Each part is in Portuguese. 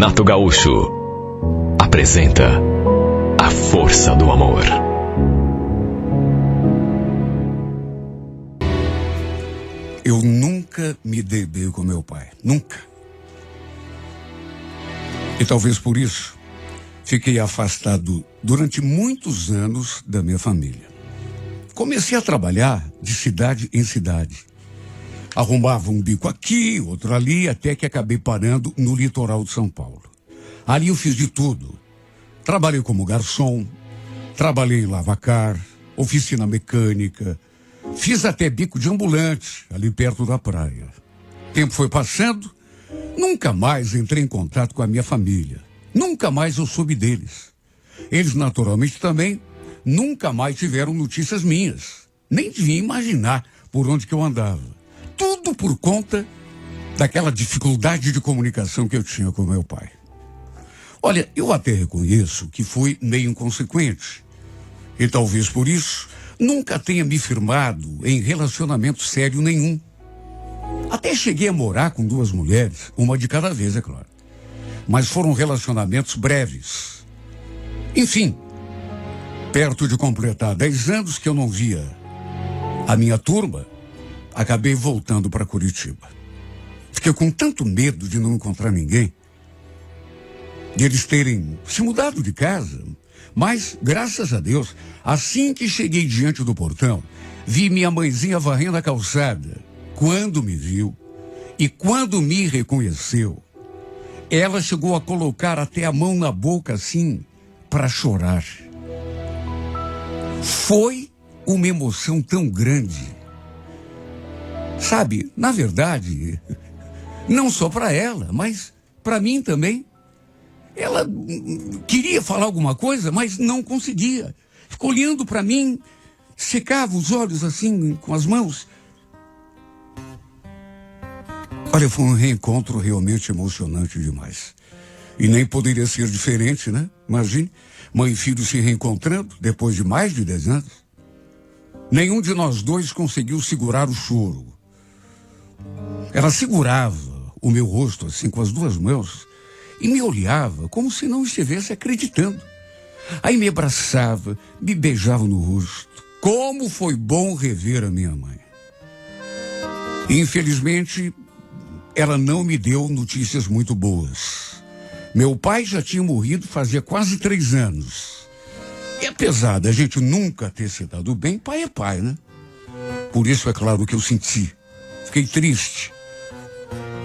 Renato Gaúcho apresenta A Força do Amor. Eu nunca me dei bem com meu pai. Nunca. E talvez por isso fiquei afastado durante muitos anos da minha família. Comecei a trabalhar de cidade em cidade. Arrumava um bico aqui, outro ali, até que acabei parando no litoral de São Paulo. Ali eu fiz de tudo. Trabalhei como garçom, trabalhei em lavacar, oficina mecânica, fiz até bico de ambulante, ali perto da praia. O tempo foi passando, nunca mais entrei em contato com a minha família. Nunca mais eu soube deles. Eles, naturalmente, também nunca mais tiveram notícias minhas. Nem devia imaginar por onde que eu andava. Tudo por conta daquela dificuldade de comunicação que eu tinha com meu pai. Olha, eu até reconheço que fui meio inconsequente. E talvez por isso nunca tenha me firmado em relacionamento sério nenhum. Até cheguei a morar com 2 mulheres, uma de cada vez, é claro. Mas foram relacionamentos breves. Enfim, perto de completar 10 anos que eu não via a minha turma, acabei voltando para Curitiba. Fiquei com tanto medo de não encontrar ninguém, de eles terem se mudado de casa. Mas, graças a Deus, assim que cheguei diante do portão, vi minha mãezinha varrendo a calçada. Quando me viu e quando me reconheceu, ela chegou a colocar até a mão na boca assim, para chorar. Foi uma emoção tão grande. Sabe, na verdade, não só para ela, mas para mim também. Ela queria falar alguma coisa, mas não conseguia. Ficou olhando para mim, secava os olhos assim com as mãos. Olha, foi um reencontro realmente emocionante demais. E nem poderia ser diferente, né? Imagine, mãe e filho se reencontrando depois de mais de 10 anos. Nenhum de nós dois conseguiu segurar o choro. Ela segurava o meu rosto assim com as 2 mãos e me olhava como se não estivesse acreditando. Aí me abraçava, me beijava no rosto. Como foi bom rever a minha mãe. Infelizmente, ela não me deu notícias muito boas. Meu pai já tinha morrido fazia quase 3 anos. E apesar da gente nunca ter se dado bem, pai é pai, né? Por isso é claro que eu senti. Fiquei triste.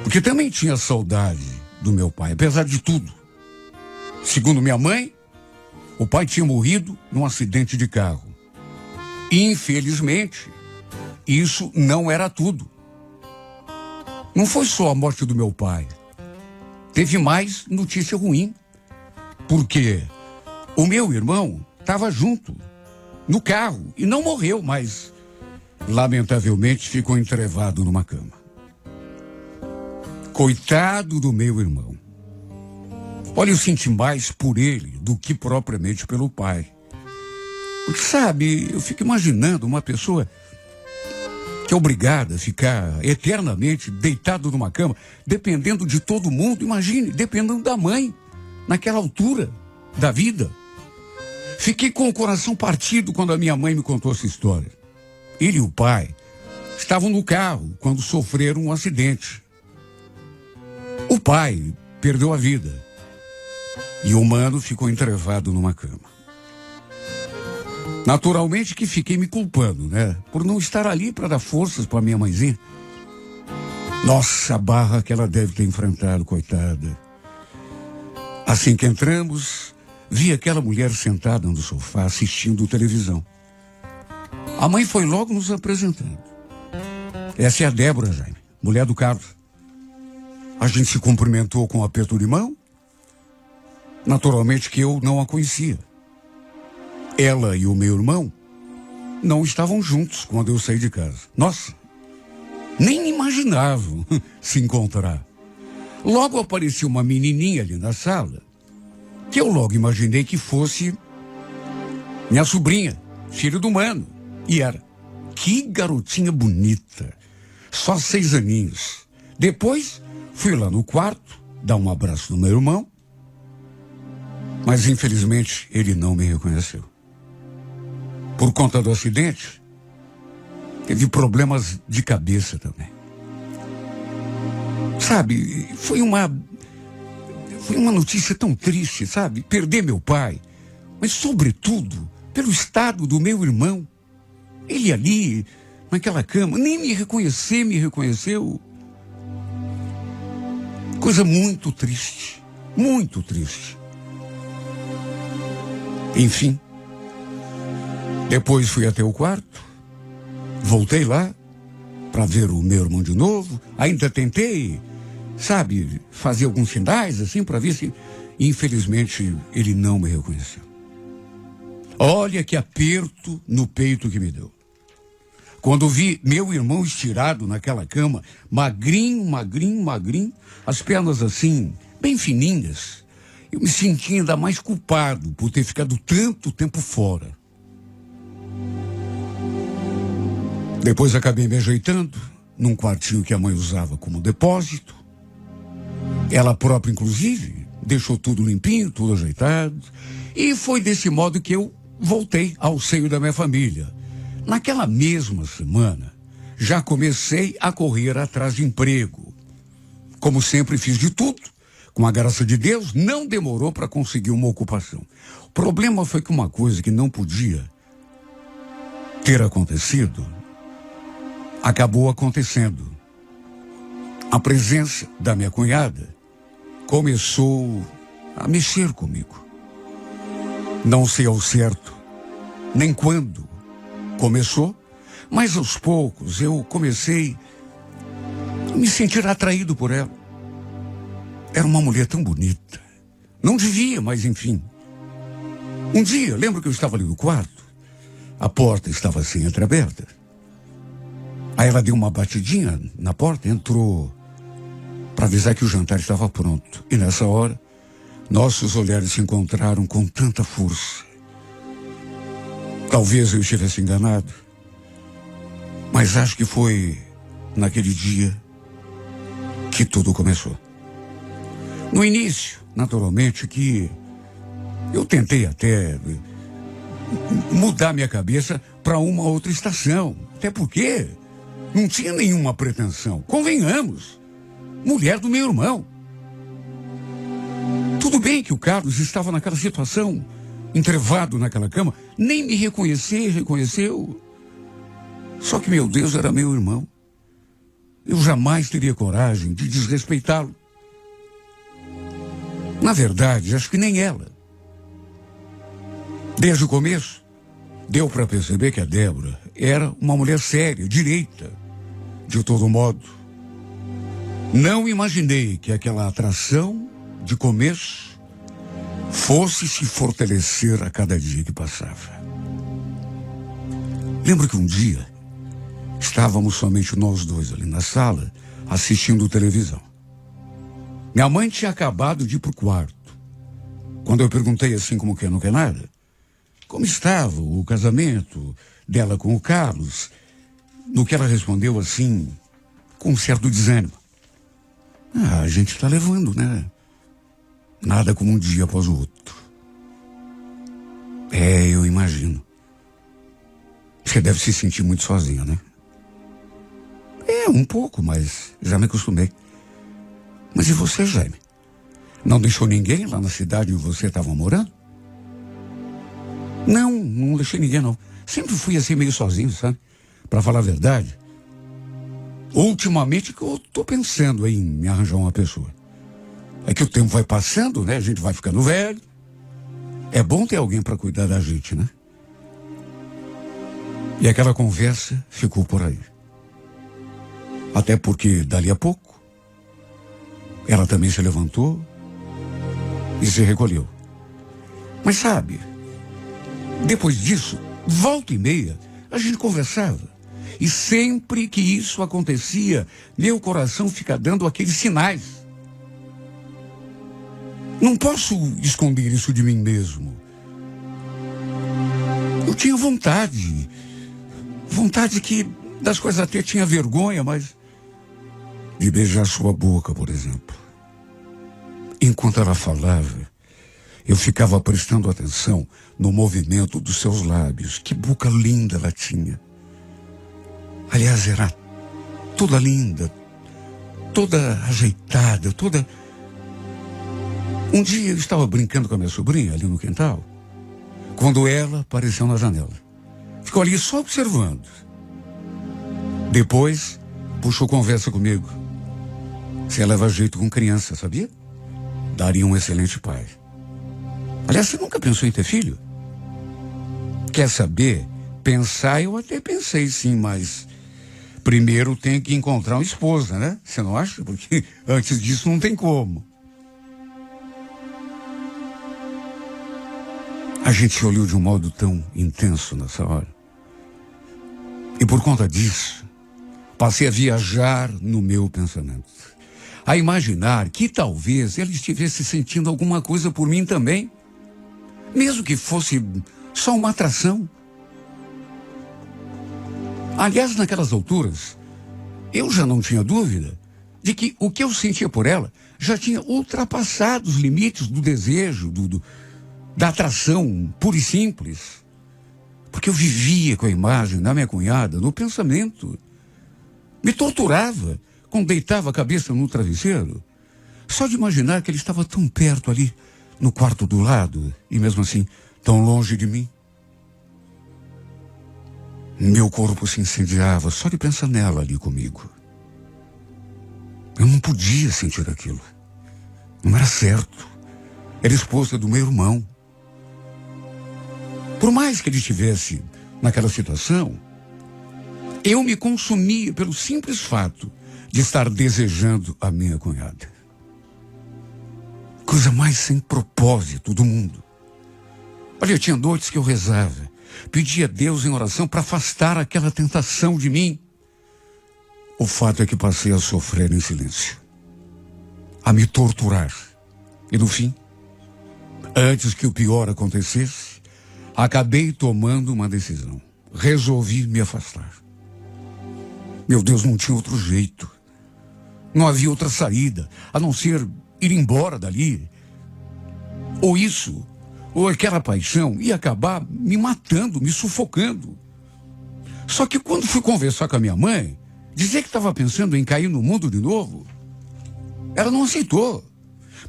Porque também tinha saudade do meu pai, apesar de tudo. Segundo minha mãe, o pai tinha morrido num acidente de carro. Infelizmente, isso não era tudo. Não foi só a morte do meu pai. Teve mais notícia ruim. Porque o meu irmão estava junto, no carro, e não morreu, mas lamentavelmente ficou entrevado numa cama. Coitado do meu irmão. Olha, eu senti mais por ele do que propriamente pelo pai. Porque, sabe, eu fico imaginando uma pessoa que é obrigada a ficar eternamente deitado numa cama, dependendo de todo mundo. Imagine, dependendo da mãe, naquela altura da vida. Fiquei com o coração partido quando a minha mãe me contou essa história. Ele e o pai estavam no carro quando sofreram um acidente. O pai perdeu a vida e o mano ficou entrevado numa cama. Naturalmente que fiquei me culpando, né? Por não estar ali para dar forças para minha mãezinha. Nossa, a barra que ela deve ter enfrentado, coitada. Assim que entramos, vi aquela mulher sentada no sofá assistindo televisão. A mãe foi logo nos apresentando. Essa é a Débora, Jaime, mulher do Carlos. A gente se cumprimentou com um aperto de mão. Naturalmente que eu não a conhecia. Ela e o meu irmão não estavam juntos quando eu saí de casa. Nossa, nem imaginavam se encontrar. Logo apareceu uma menininha ali na sala, que eu logo imaginei que fosse minha sobrinha, filho do mano. E era. Que garotinha bonita. Só 6 aninhos. Depois, fui lá no quarto dar um abraço no meu irmão, mas infelizmente ele não me reconheceu. Por conta do acidente, teve problemas de cabeça também. Sabe, foi uma notícia tão triste, sabe? Perder meu pai, mas sobretudo pelo estado do meu irmão. Ele ali, naquela cama, nem me reconheceu. Coisa muito triste, muito triste. Enfim, depois fui até o quarto, voltei lá para ver o meu irmão de novo, ainda tentei, sabe, fazer alguns sinais assim para ver se... Infelizmente, ele não me reconheceu. Olha que aperto no peito que me deu. Quando vi meu irmão estirado naquela cama, magrinho, as pernas assim, bem fininhas, eu me senti ainda mais culpado por ter ficado tanto tempo fora. Depois acabei me ajeitando num quartinho que a mãe usava como depósito. Ela própria, inclusive, deixou tudo limpinho, tudo ajeitado. E foi desse modo que eu voltei ao seio da minha família. Naquela mesma semana, já comecei a correr atrás de emprego. Como sempre fiz de tudo, com a graça de Deus, não demorou para conseguir uma ocupação. O problema foi que uma coisa que não podia ter acontecido, acabou acontecendo. A presença da minha cunhada começou a mexer comigo. Não sei ao certo nem quando começou, mas aos poucos eu comecei a me sentir atraído por ela. Era uma mulher tão bonita. Não devia, mas enfim. Um dia, lembro que eu estava ali no quarto, a porta estava assim entreaberta. Aí ela deu uma batidinha na porta, entrou para avisar que o jantar estava pronto. E nessa hora, nossos olhares se encontraram com tanta força. Talvez eu estivesse enganado, mas acho que foi naquele dia que tudo começou. No início, naturalmente, que eu tentei até mudar minha cabeça para uma outra estação. Até porque não tinha nenhuma pretensão. Convenhamos, mulher do meu irmão. Tudo bem que o Carlos estava naquela situação, entrevado naquela cama, nem me reconheceu. Só que, meu Deus, era meu irmão. Eu jamais teria coragem de desrespeitá-lo. Na verdade, acho que nem ela. Desde o começo, deu para perceber que a Débora era uma mulher séria, direita. De todo modo, não imaginei que aquela atração de começo fosse se fortalecer a cada dia que passava. Lembro que um dia estávamos somente nós dois ali na sala, assistindo televisão. Minha mãe tinha acabado de ir pro quarto. Quando eu perguntei assim como que não quer nada, como estava o casamento dela com o Carlos, no que ela respondeu assim, com um certo desânimo. A gente está levando, né? Nada como um dia após o outro. Eu imagino. Você deve se sentir muito sozinha, né? Um pouco, mas já me acostumei. Mas e você, Jaime? Não deixou ninguém lá na cidade onde você estava morando? Não deixei ninguém, não. Sempre fui assim meio sozinho, sabe? Para falar a verdade. Ultimamente que eu tô pensando em me arranjar uma pessoa. É que o tempo vai passando, né? A gente vai ficando velho. É bom ter alguém para cuidar da gente, né? E aquela conversa ficou por aí. Até porque, dali a pouco, ela também se levantou e se recolheu. Mas sabe, depois disso, volta e meia, a gente conversava. E sempre que isso acontecia, meu coração fica dando aqueles sinais. Não posso esconder isso de mim mesmo. Eu tinha vontade que das coisas até tinha vergonha, mas de beijar sua boca, por exemplo. Enquanto ela falava, eu ficava prestando atenção no movimento dos seus lábios. Que boca linda ela tinha. Aliás, era toda linda, toda ajeitada, toda... Um dia eu estava brincando com a minha sobrinha ali no quintal, quando ela apareceu na janela. Ficou ali só observando. Depois, puxou conversa comigo. Você leva jeito com criança, sabia? Daria um excelente pai. Aliás, você nunca pensou em ter filho? Quer saber? Pensar eu até pensei sim, mas primeiro tem que encontrar uma esposa, né? Você não acha? Porque antes disso não tem como. A gente se olhou de um modo tão intenso nessa hora. E por conta disso, passei a viajar no meu pensamento. A imaginar que talvez ele estivesse sentindo alguma coisa por mim também. Mesmo que fosse só uma atração. Aliás, naquelas alturas, eu já não tinha dúvida de que o que eu sentia por ela já tinha ultrapassado os limites do desejo, da atração pura e simples. Porque eu vivia com a imagem da minha cunhada no pensamento. Me torturava quando deitava a cabeça no travesseiro. Só de imaginar que ele estava tão perto ali, no quarto do lado, e mesmo assim, tão longe de mim. Meu corpo se incendiava só de pensar nela ali comigo. Eu não podia sentir aquilo. Não era certo. Era esposa do meu irmão. Por mais que ele estivesse naquela situação, eu me consumia pelo simples fato de estar desejando a minha cunhada. Coisa mais sem propósito do mundo. Olha, eu tinha noites que eu rezava, pedia a Deus em oração para afastar aquela tentação de mim. O fato é que passei a sofrer em silêncio, a me torturar. E no fim, antes que o pior acontecesse, acabei tomando uma decisão. Resolvi me afastar. Meu Deus, não tinha outro jeito. Não havia outra saída, a não ser ir embora dali. Ou isso, ou aquela paixão ia acabar me matando, me sufocando. Só que quando fui conversar com a minha mãe, dizer que estava pensando em cair no mundo de novo, ela não aceitou.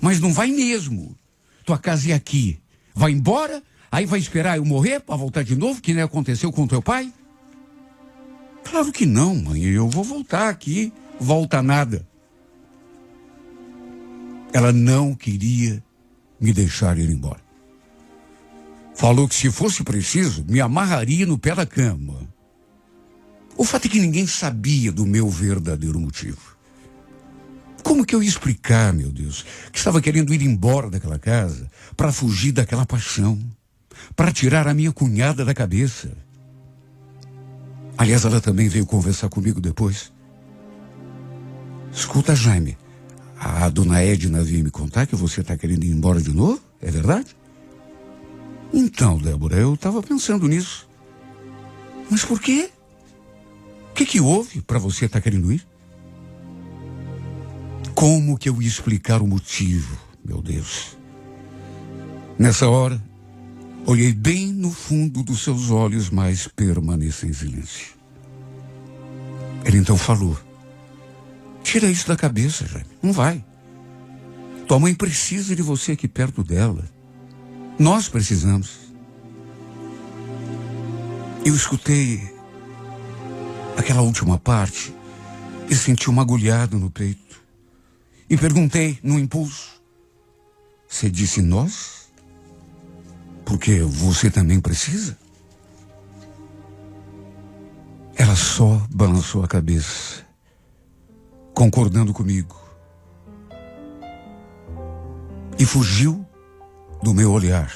Mas não vai mesmo. Tua casa é aqui. Vai embora, aí vai esperar eu morrer para voltar de novo, que nem aconteceu com teu pai? Claro que não, mãe. Eu vou voltar aqui. Volta nada. Ela não queria me deixar ir embora. Falou que se fosse preciso, me amarraria no pé da cama. O fato é que ninguém sabia do meu verdadeiro motivo. Como que eu ia explicar, meu Deus, que estava querendo ir embora daquela casa para fugir daquela paixão, para tirar a minha cunhada da cabeça? Aliás, ela também veio conversar comigo depois. Escuta, Jaime, a dona Edna veio me contar que você está querendo ir embora de novo, é verdade? Então, Débora, eu estava pensando nisso. Mas por quê? O que houve para você estar querendo ir? Como que eu ia explicar o motivo, meu Deus? Nessa hora, olhei bem no fundo dos seus olhos, mas permaneci em silêncio. Ele então falou: tira isso da cabeça, Jaime. Não vai. Tua mãe precisa de você aqui perto dela. Nós precisamos. Eu escutei aquela última parte e senti um agulhado no peito. E perguntei, no impulso: você disse nós? Porque você também precisa? Ela só balançou a cabeça, concordando comigo. E fugiu do meu olhar,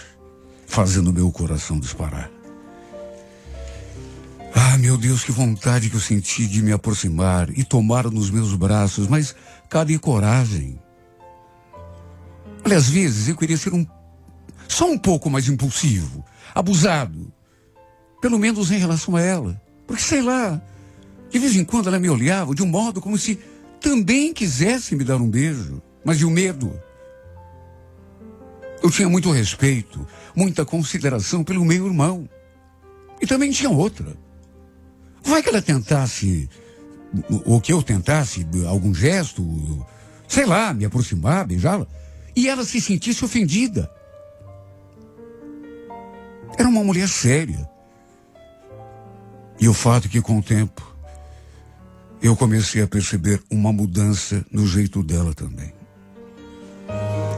fazendo meu coração disparar. Ah, meu Deus, que vontade que eu senti de me aproximar e tomar nos meus braços, mas cadê coragem? Olha, às vezes eu queria ser só um pouco mais impulsivo, abusado, pelo menos em relação a ela. Porque, sei lá, de vez em quando ela me olhava de um modo como se também quisesse me dar um beijo, mas e o medo? Eu tinha muito respeito, muita consideração pelo meu irmão. E também tinha outra. Vai que ela tentasse, ou que eu tentasse algum gesto, sei lá, me aproximar, beijá-la, e ela se sentisse ofendida. Era uma mulher séria. E o fato é que, com o tempo, eu comecei a perceber uma mudança no jeito dela também.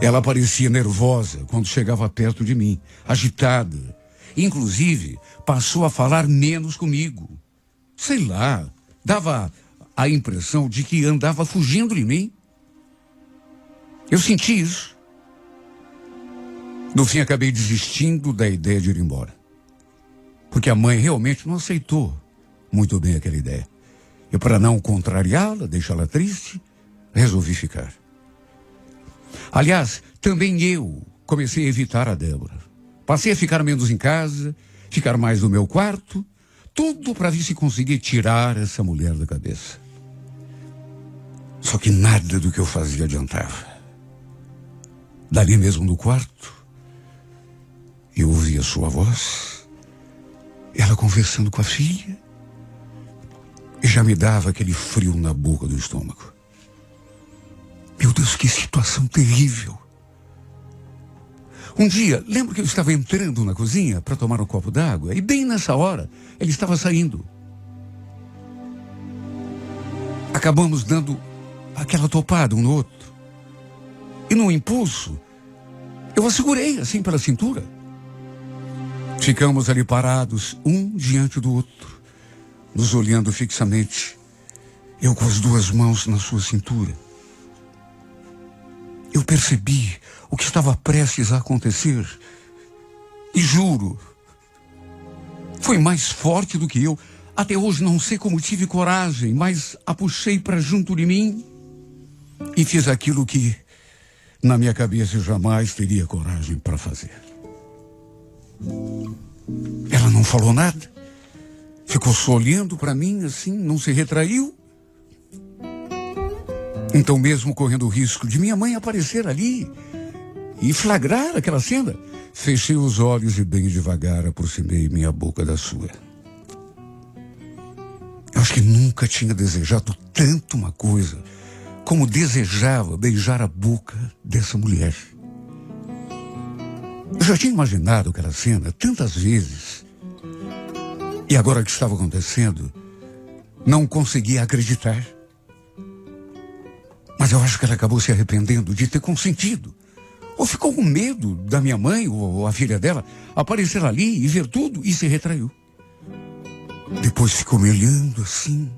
Ela parecia nervosa quando chegava perto de mim, agitada. Inclusive, passou a falar menos comigo. Sei lá, dava a impressão de que andava fugindo de mim. Eu senti isso. No fim, acabei desistindo da ideia de ir embora. Porque a mãe realmente não aceitou muito bem aquela ideia. E para não contrariá-la, deixá-la triste, resolvi ficar. Aliás, também eu comecei a evitar a Débora. Passei a ficar menos em casa, ficar mais no meu quarto, tudo para ver se conseguia tirar essa mulher da cabeça. Só que nada do que eu fazia adiantava. Dali mesmo no quarto, eu ouvia sua voz, ela conversando com a filha, e já me dava aquele frio na boca do estômago. Meu Deus, que situação terrível. Um dia, lembro que eu estava entrando na cozinha para tomar um copo d'água, e bem nessa hora, ele estava saindo. Acabamos dando aquela topada um no outro. E no impulso, eu a segurei assim pela cintura. Ficamos ali parados, um diante do outro, nos olhando fixamente, eu com as duas mãos na sua cintura. Eu percebi o que estava prestes a acontecer. E juro, foi mais forte do que eu. Até hoje não sei como tive coragem, mas a puxei para junto de mim e fiz aquilo que na minha cabeça eu jamais teria coragem para fazer. Ela não falou nada. Ficou só olhando para mim assim, não se retraiu. Então, mesmo correndo o risco de minha mãe aparecer ali e flagrar aquela cena, fechei os olhos e bem devagar aproximei minha boca da sua. Eu acho que nunca tinha desejado tanto uma coisa como desejava beijar a boca dessa mulher. Eu já tinha imaginado aquela cena tantas vezes. E agora que estava acontecendo, não conseguia acreditar. Mas eu acho que ela acabou se arrependendo de ter consentido. Ou ficou com medo da minha mãe ou a filha dela aparecer ali e ver tudo e se retraiu. Depois ficou me olhando assim,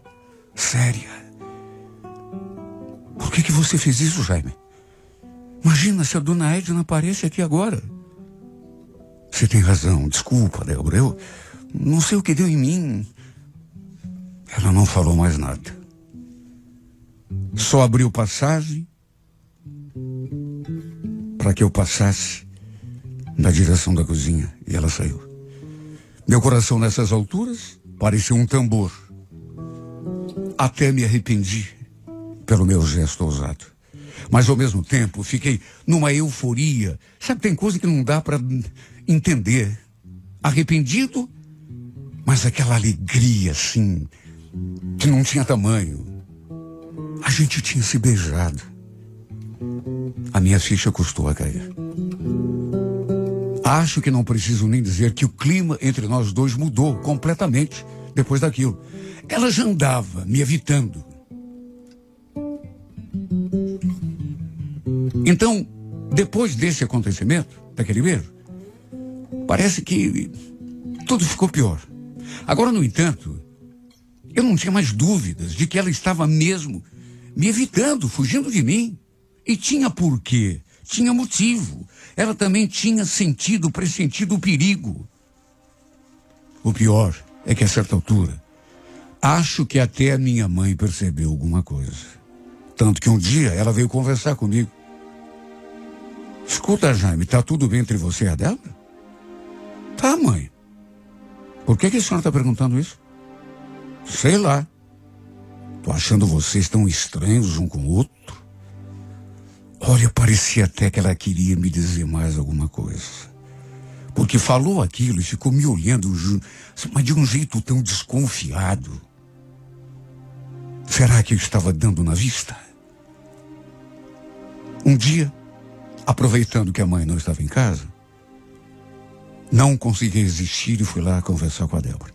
séria. Por que você fez isso, Jaime? Imagina se a dona Edna aparece aqui agora. Você tem razão, desculpa, Débora. Eu não sei o que deu em mim. Ela não falou mais nada. Só abriu passagem para que eu passasse na direção da cozinha e ela saiu. Meu coração nessas alturas parecia um tambor. Até me arrependi pelo meu gesto ousado. Mas ao mesmo tempo fiquei numa euforia. Sabe, tem coisa que não dá para entender. Arrependido, mas aquela alegria assim, que não tinha tamanho. A gente tinha se beijado. A minha ficha custou a cair. Acho que não preciso nem dizer que o clima entre nós dois mudou completamente depois daquilo. Ela já andava me evitando. Então, depois desse acontecimento, daquele beijo, parece que tudo ficou pior. Agora, no entanto, eu não tinha mais dúvidas de que ela estava mesmo me evitando, fugindo de mim. E tinha porquê, tinha motivo. Ela também tinha pressentido o perigo. O pior é que a certa altura, acho que até a minha mãe percebeu alguma coisa. Tanto que um dia ela veio conversar comigo. Escuta, Jaime, tá tudo bem entre você e a Débora? Tá, mãe. Por que a senhora está perguntando isso? Sei lá. Tô achando vocês tão estranhos um com o outro. Olha, parecia até que ela queria me dizer mais alguma coisa. Porque falou aquilo e ficou me olhando, mas de um jeito tão desconfiado. Será que eu estava dando na vista? Um dia, aproveitando que a mãe não estava em casa, não consegui resistir e fui lá conversar com a Débora.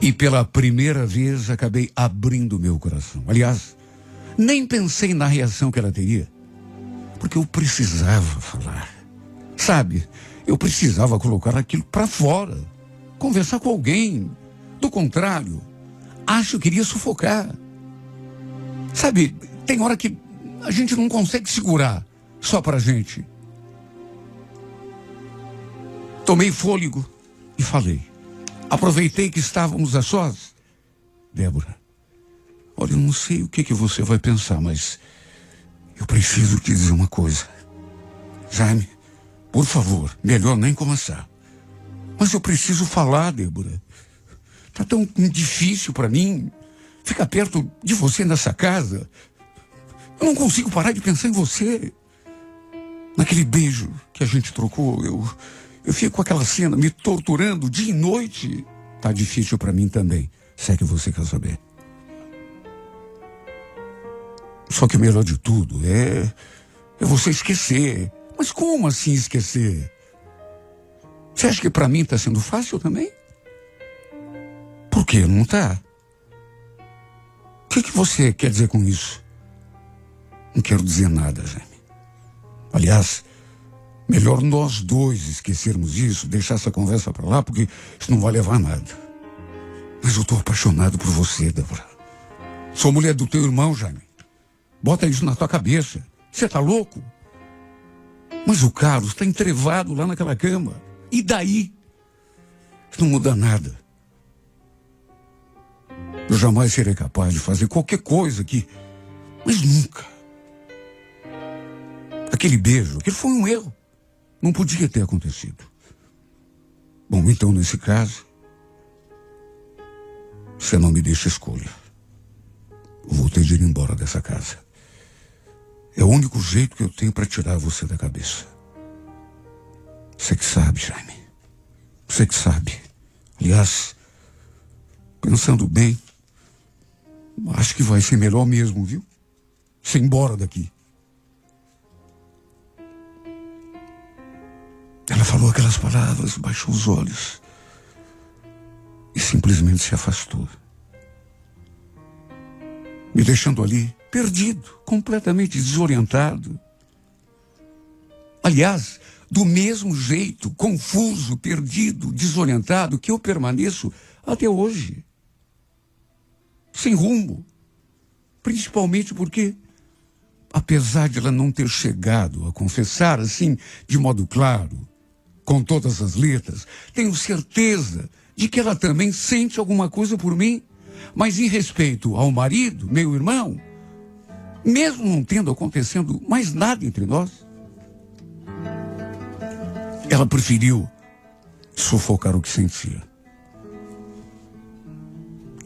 E pela primeira vez acabei abrindo meu coração. Aliás, nem pensei na reação que ela teria, porque eu precisava falar. Sabe, eu precisava colocar aquilo para fora, conversar com alguém. Do contrário, acho que iria sufocar. Sabe, tem hora que a gente não consegue segurar só pra gente. Tomei fôlego e falei. Aproveitei que estávamos a sós. Débora, olha, eu não sei o que você vai pensar, mas eu preciso te dizer uma coisa. Jaime, por favor, melhor nem começar. Mas eu preciso falar, Débora. Tá tão difícil para mim ficar perto de você nessa casa. Eu não consigo parar de pensar em você. Naquele beijo que a gente trocou, eu fico com aquela cena me torturando dia e noite. Tá difícil para mim também, se é que você quer saber. Só que o melhor de tudo é você esquecer. Mas como assim esquecer? Você acha que para mim tá sendo fácil também? Por que não tá? O que você quer dizer com isso? Não quero dizer nada, Jaime. Aliás, melhor nós dois esquecermos isso, deixar essa conversa para lá, porque isso não vai levar a nada. Mas eu tô apaixonado por você, Débora. Sou mulher do teu irmão, Jaime. Bota isso na tua cabeça. Você tá louco? Mas o Carlos está entrevado lá naquela cama. E daí? Isso não muda nada. Eu jamais serei capaz de fazer qualquer coisa aqui. Mas nunca. Aquele beijo, aquele foi um erro. Não podia ter acontecido. Bom, então nesse caso, você não me deixa escolha. Eu vou ter de ir embora dessa casa. É o único jeito que eu tenho para tirar você da cabeça. Você que sabe, Jaime. Você que sabe. Aliás, pensando bem, acho que vai ser melhor mesmo, viu? Você ir embora daqui. Ela falou aquelas palavras, baixou os olhos e simplesmente se afastou. Me deixando ali, perdido, completamente desorientado. Aliás, do mesmo jeito, confuso, perdido, desorientado, que eu permaneço até hoje. Sem rumo. Principalmente porque, apesar de ela não ter chegado a confessar assim, de modo claro, com todas as letras, tenho certeza de que ela também sente alguma coisa por mim. Mas em respeito ao marido, meu irmão, mesmo não tendo acontecendo mais nada entre nós, ela preferiu sufocar o que sentia.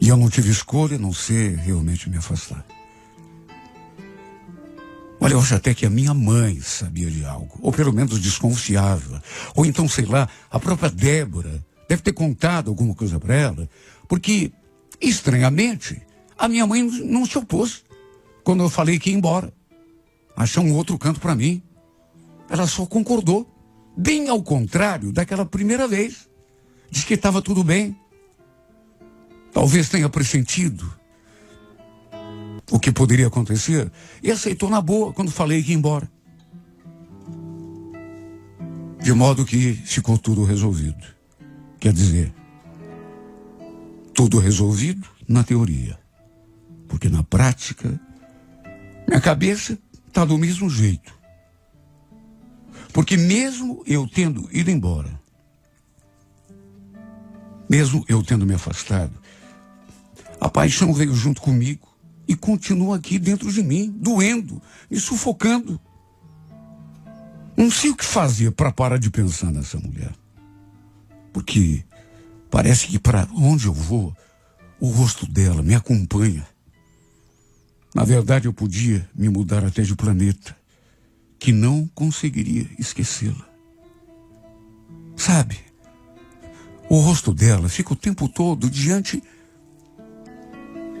E eu não tive escolha a não ser realmente me afastar. Olha, eu acho até que a minha mãe sabia de algo, ou pelo menos desconfiava. Ou então, sei lá, a própria Débora deve ter contado alguma coisa para ela, porque, estranhamente, a minha mãe não se opôs quando eu falei que ia embora. Achou um outro canto para mim. Ela só concordou, bem ao contrário daquela primeira vez. Diz que estava tudo bem. Talvez tenha pressentido o que poderia acontecer e aceitou na boa quando falei que ia embora. De modo que ficou tudo resolvido. Quer dizer, tudo resolvido na teoria. Porque na prática, minha cabeça está do mesmo jeito. Porque mesmo eu tendo ido embora, mesmo eu tendo me afastado, a paixão veio junto comigo e continua aqui dentro de mim, doendo, me sufocando. Não sei o que fazer para parar de pensar nessa mulher. Porque parece que para onde eu vou, o rosto dela me acompanha. Na verdade, eu podia me mudar até de planeta, que não conseguiria esquecê-la. Sabe, o rosto dela fica o tempo todo diante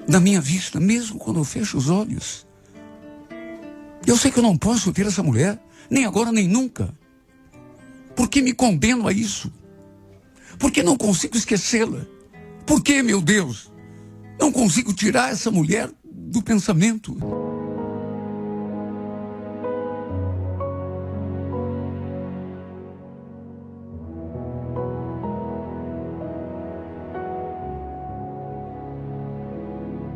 da minha vista, mesmo quando eu fecho os olhos. Eu sei que eu não posso ter essa mulher, nem agora nem nunca. Por que me condeno a isso? Por que não consigo esquecê-la? Por que, meu Deus, não consigo tirar essa mulher do pensamento?